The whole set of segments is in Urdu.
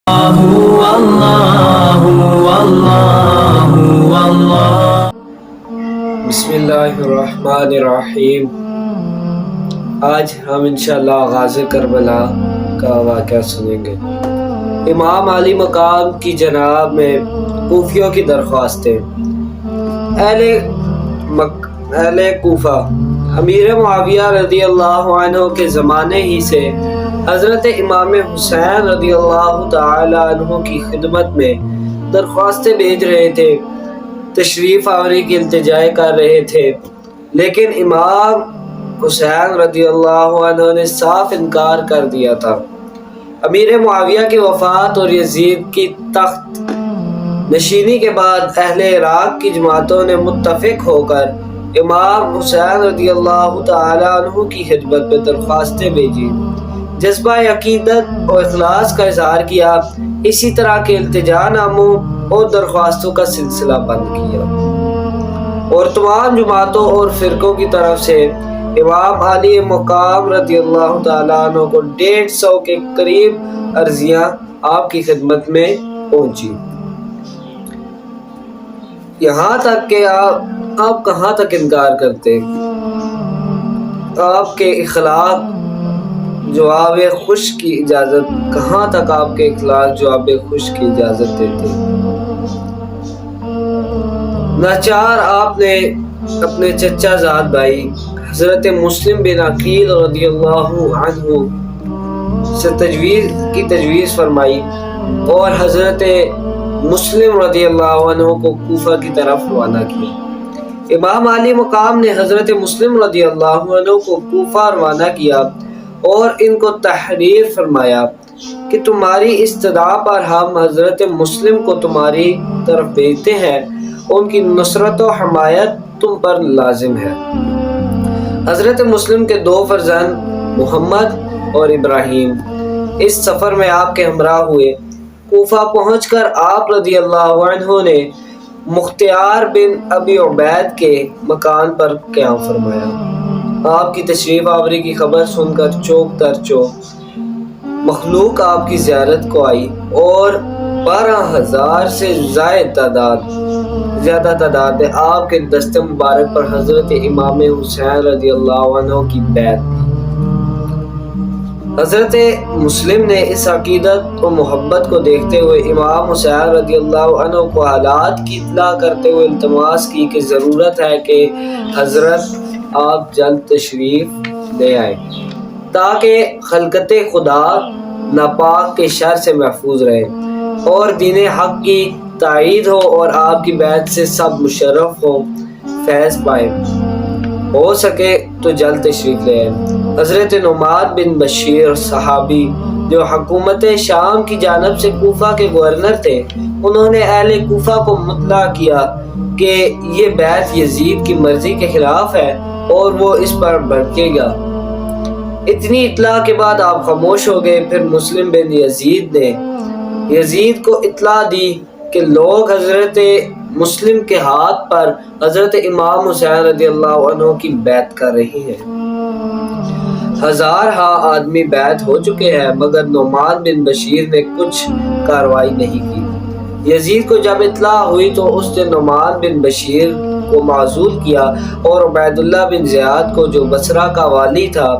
بسم اللہ الرحمن الرحیم۔ آج ہم انشاءاللہ غازِ کربلا کا واقعہ سنیں گے۔ امام علی مقام کی جناب میں کوفیوں کی درخواستیں۔ اہل کوفہ امیر معاویہ رضی اللہ عنہ کے زمانے ہی سے حضرت امام حسین رضی اللہ تعالی عنہ کی خدمت میں درخواستیں بھیج رہے تھے، تشریف آوری کی التجائیں کر رہے تھے، لیکن امام حسین رضی اللہ عنہ نے صاف انکار کر دیا تھا۔ امیر معاویہ کی وفات اور یزید کی تخت نشینی کے بعد اہل عراق کی جماعتوں نے متفق ہو کر امام حسین رضی اللہ تعالی عنہ کی خدمت میں درخواستیں بھیجی، جذبہ عقیدت اور اخلاص کا اظہار کیا، اسی طرح کے التجا ناموں اور درخواستوں کا سلسلہ بند کیا، اور تمام جماعتوں اور فرقوں کی طرف سے امام علی مقام رضی اللہ تعالیٰ عنہ کو 150 کے قریب عرضیاں آپ کی خدمت میں پہنچی، یہاں تک کہ آپ کہاں تک انکار کرتے، آپ کے اخلاق جواب خوش کی اجازت کہاں تک آپ کے اخلاق جواب خوش کی اجازت دیتے۔ ناچار آپ نے اپنے چچا زاد بھائی حضرت مسلم بن عقیل رضی اللہ عنہ سے تجویز فرمائی اور حضرت مسلم رضی اللہ عنہ کو کوفہ کی طرف روانہ کیا۔ امام علی مقام نے حضرت مسلم رضی اللہ عنہ کو کوفہ روانہ کیا اور ان کو تحریر فرمایا کہ تمہاری استدعا پر ہم حضرت مسلم کو تمہاری طرف بھیجتے ہیں، ان کی نصرت و حمایت تم پر لازم ہے۔ حضرت مسلم کے 2 فرزند محمد اور ابراہیم اس سفر میں آپ کے ہمراہ ہوئے۔ کوفہ پہنچ کر آپ رضی اللہ عنہ نے مختار بن ابی عبید کے مکان پر قیام فرمایا۔ آپ کی تشریف آوری کی خبر سن کر چوک در چوک مخلوق آپ کی زیارت کو آئی اور 12,000 سے زیادہ تعداد میں آپ کے دست مبارک پر حضرت امام حسین رضی اللہ عنہ کی بیعت دی۔ حضرت مسلم نے اس عقیدت و محبت کو دیکھتے ہوئے امام حسین رضی اللہ عنہ کو حالات کی اطلاع کرتے ہوئے التماس کی کہ ضرورت ہے کہ حضرت آپ جلد تشریف لے آئیں تاکہ خلقت خدا ناپاک کے شر سے محفوظ رہے اور دین حق کی تائید ہو اور آپ کی بیعت سے سب مشرف ہو، فیض پائے، ہو سکے تو جلد تشریف لے آئیں۔ حضرت نعمان بن بشیر صحابی جو حکومت شام کی جانب سے کوفہ کے گورنر تھے، انہوں نے اہل کوفہ کو مطلع کیا کہ یہ بیعت یزید کی مرضی کے خلاف ہے اور وہ اس پر بھڑکے گا۔ اتنی اطلاع کے بعد آپ خاموش ہو گئے۔ پھر مسلم بن یزید نے یزید کو اطلاع دی کہ لوگ حضرت مسلم کے ہاتھ پر حضرت امام حسین رضی اللہ عنہ کی بیعت کر رہی ہیں۔ 1000 آدمی بیعت ہو چکے ہیں، مگر نعمان بن بشیر نے کچھ کارروائی نہیں کی۔ یزید کو جب اطلاع ہوئی تو اس نے نعمان بن بشیر کو معزول کیا اور عبید اللہ بن زیاد کو جو بصرہ کا والی تھا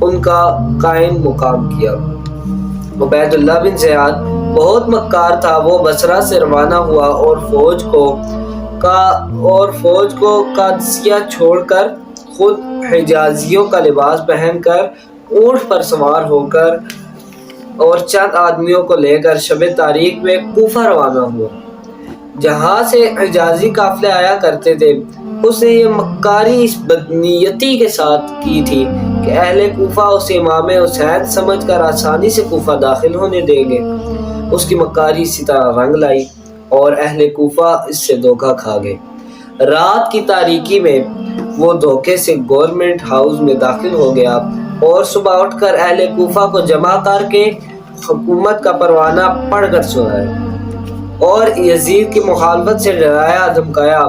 ان کا قائم مقام کیا۔ عبید اللہ بن زیاد بہت مکار تھا، وہ بصرہ سے روانہ ہوا اور فوج کو قادسیہ چھوڑ کر خود حجازیوں کا لباس پہن کر اونٹ پر سوار ہو کر اور چند آدمیوں کو لے کر شب تاریک میں کوفہ روانہ ہوا۔ جہاں سے حجازی قافلے آیا کرتے تھے، اس نے یہ مکاری اس بدنیتی کے ساتھ کی تھی کہ اہل کوفہ اسے امام حسین سمجھ کر آسانی سے کوفہ داخل ہونے دیں گے۔ اس کی مکاری اسی طرح رنگ لائی اور اہل کوفہ اس سے دھوکہ کھا گئے۔ رات کی تاریکی میں وہ دھوکے سے گورنمنٹ ہاؤس میں داخل ہو گیا اور صبح اٹھ کر اہل کوفہ کو جمع کر کے حکومت کا پروانہ پڑھ کر سنایا اور یزید کی مخالفت سے ڈرایا دھمکایا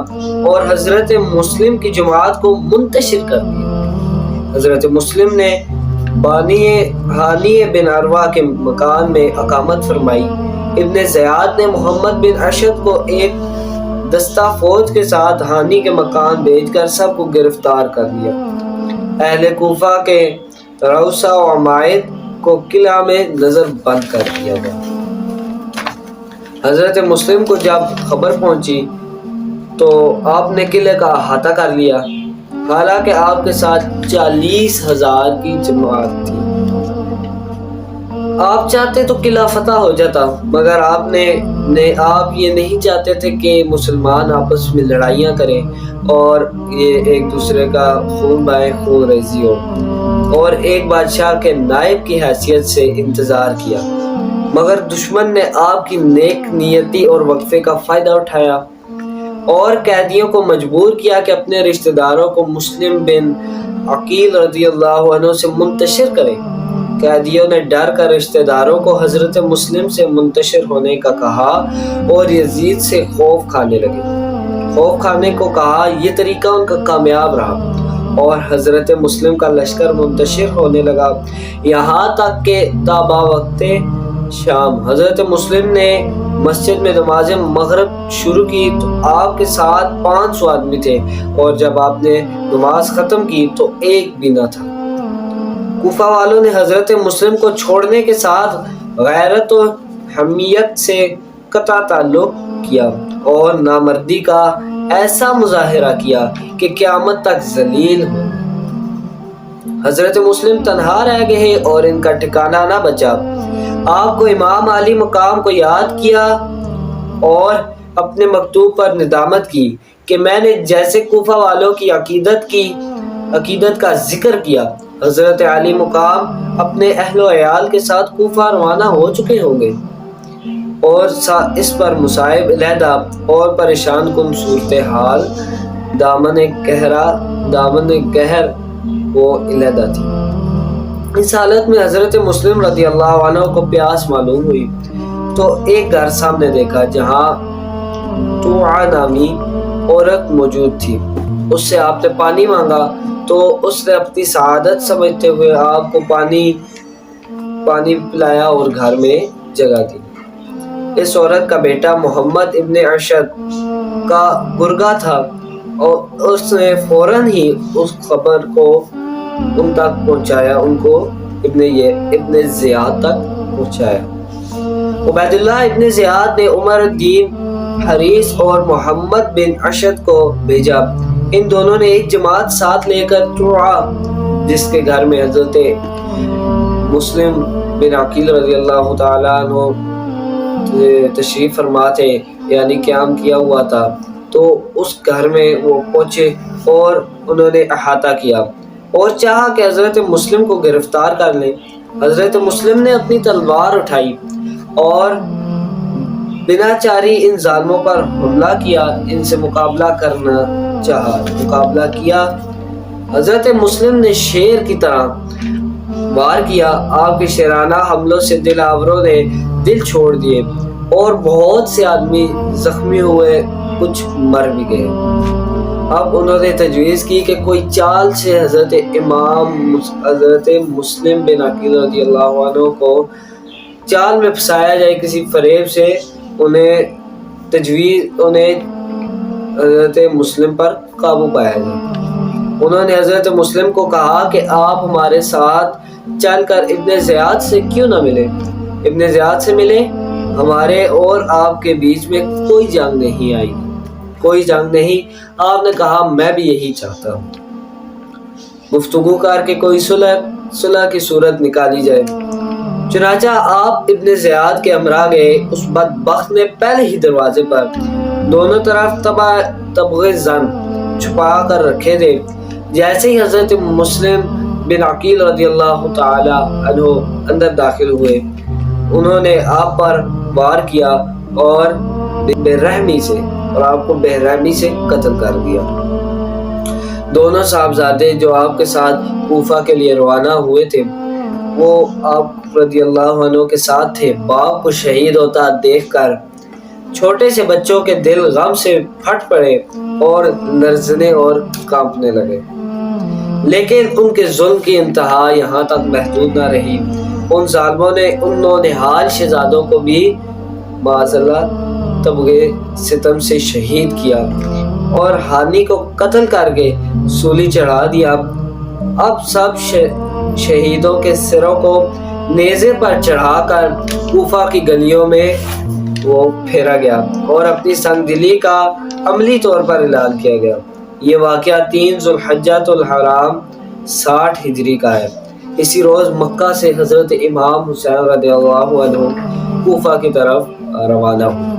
اور حضرت مسلم کی جماعت کو منتشر کر دیا۔ حضرت مسلم نے بانی ہانی بن عروہ کے مکان میں اقامت فرمائی ابن زیاد نے محمد بن اشد کو ایک دستہ فوج کے ساتھ ہانی کے مکان بھیج کر سب کو گرفتار کر لیا۔ اہل کوفہ کے روثہ و عمائد کو قلعہ میں نظر بند کر دیا گیا۔ حضرت مسلم کو جب خبر پہنچی تو آپ نے قلعے کا احاطہ کر لیا، حالانکہ آپ کے ساتھ 40,000 کی جماعت تھی۔ آپ چاہتے تو قلعہ فتح ہو جاتا، مگر آپ یہ نہیں چاہتے تھے کہ مسلمان آپس میں لڑائیاں کریں اور یہ ایک دوسرے کا خون بائیں خون ریزی ہو، اور ایک بادشاہ کے نائب کی حیثیت سے انتظار کیا۔ مگر دشمن نے آپ کی نیک نیتی اور وقفے کا فائدہ اٹھایا اور قیدیوں کو مجبور کیا کہ اپنے رشتہ داروں کو مسلم بن عقیل رضی اللہ عنہ سے منتشر کریں۔ قیدیوں نے ڈر کر رشتہ داروں کو حضرت مسلم سے منتشر ہونے کا کہا اور یزید سے خوف کھانے لگے۔ خوف کھانے کو کہا، یہ طریقہ ان کا کامیاب رہا اور حضرت مسلم کا لشکر منتشر ہونے لگا، یہاں تک کہ تابا وقت شام حضرت مسلم نے مسجد میں نماز مغرب شروع کی تو آپ کے ساتھ 500 آدمی تھے، اور جب آپ نے نماز ختم کی تو ایک بھی نہ تھا۔ کوفہ والوں نے حضرت مسلم کو چھوڑنے کے ساتھ غیرت و حمیت سے قطع تعلق کیا اور نامردی کا ایسا مظاہرہ کیا کہ قیامت تک ذلیل ہو۔ حضرت مسلم تنہا رہ گئے اور ان کا ٹھکانہ نہ بچا۔ آپ کو امام علی مقام کو یاد کیا اور اپنے مکتوب پر ندامت کی کہ میں نے جیسے کوفہ والوں کی عقیدت کا ذکر کیا، حضرت علی مقام اپنے اہل و عیال کے ساتھ کوفہ روانہ ہو چکے ہوں گے، اور اس پر مصائب علیحدہ اور پریشان کن صورتحال دامن قہر وہ علیحدہ تھی۔ اس حالت میں حضرت مسلم رضی اللہ عنہ کو پیاس معلوم ہوئی تو ایک گھر سامنے دیکھا جہاں توعا نامی عورت موجود تھی۔ اس سے آپ نے پانی مانگا تو اس نے اپنی سعادت سمجھتے ہوئے آپ کو پانی پلایا اور گھر میں جگہ دی۔ اس عورت کا بیٹا محمد ابن اشد کا گرگا تھا اور اس نے فوراً ہی اس خبر کو ان تک پہنچایا، ان کو ابن زیاد تک پہنچایا۔ عبید اللہ ابن زیاد نے عمر الدین حریث اور محمد بن اشد کو بھیجا۔ ان دونوں نے ایک جماعت ساتھ لے کر توعا، جس کے گھر میں حضرت مسلم بن عقیل رضی اللہ تعالیٰ عنہ تشریف فرما تھے، یعنی قیام کیا ہوا تھا، تو اس گھر میں وہ پہنچے اور انہوں نے احاطہ کیا اور چاہا کہ حضرت مسلم کو گرفتار کر لیں۔ حضرت مسلم نے اپنی تلوار اٹھائی اور بنا چاری ان ظالموں پر حملہ کیا، ان سے مقابلہ کیا۔ حضرت مسلم نے شیر کی طرح وار کیا۔ آپ کے شیرانہ حملوں سے دل آوروں نے دل چھوڑ دیے اور بہت سے آدمی زخمی ہوئے، کچھ مر بھی گئے۔ اب انہوں نے تجویز کی کہ کوئی چال سے حضرت مسلم بن عقیل رضی اللہ عنہ کو چال میں پھنسایا جائے، کسی فریب سے انہیں حضرت مسلم پر قابو پایا جائے۔ انہوں نے حضرت مسلم کو کہا کہ آپ ہمارے ساتھ چل کر ابن زیاد سے کیوں نہ ملے، ابن زیاد سے ملے، ہمارے اور آپ کے بیچ میں کوئی جنگ نہیں آئی، کوئی جنگ نہیں۔ آپ نے کہا میں بھی یہی چاہتا ہوں، گفتگو کر کے کوئی صلح کی صورت نکالی جائے۔ چنانچہ آپ ابن زیاد کے ہمراہ گئے۔ اس بدبخت نے پہلے ہی دروازے پر دونوں طرف تبغ زن چھپا کر رکھے تھے۔ جیسے ہی حضرت مسلم بن عقیل رضی اللہ تعالی عنہ اندر داخل ہوئے، انہوں نے آپ پر وار کیا اور آپ کو بے رحمی سے قتل کر دیا۔ دونوں صاحبزادے جو آپ کے ساتھ کوفہ کے لیے روانہ ہوئے تھے، وہ آپ رضی اللہ عنہ کے ساتھ تھے۔ باپ کو شہید ہوتا دیکھ کر چھوٹے سے بچوں کے دل غم سے پھٹ پڑے اور لرزنے اور کانپنے لگے، لیکن ان کے ظلم کی انتہا یہاں تک محدود نہ رہی۔ ان ظالموں نے ان نونہال شہزادوں کو بھی معاذ اللہ تبغے ستم سے شہید کیا اور ہانی کو قتل کر کے سولی چڑھا دیا۔ اب سب شہیدوں کے سروں کو نیزے پر چڑھا کر کوفہ کی گلیوں میں وہ پھیرا گیا اور اپنی سنگ دلی کا عملی طور پر اعلان کیا گیا۔ یہ واقعہ 3 ذو الحجۃ الحرام 60 ہجری کا ہے۔ اسی روز مکہ سے حضرت امام حسین رضی اللہ عنہ کوفہ کی طرف روانہ ہوئے۔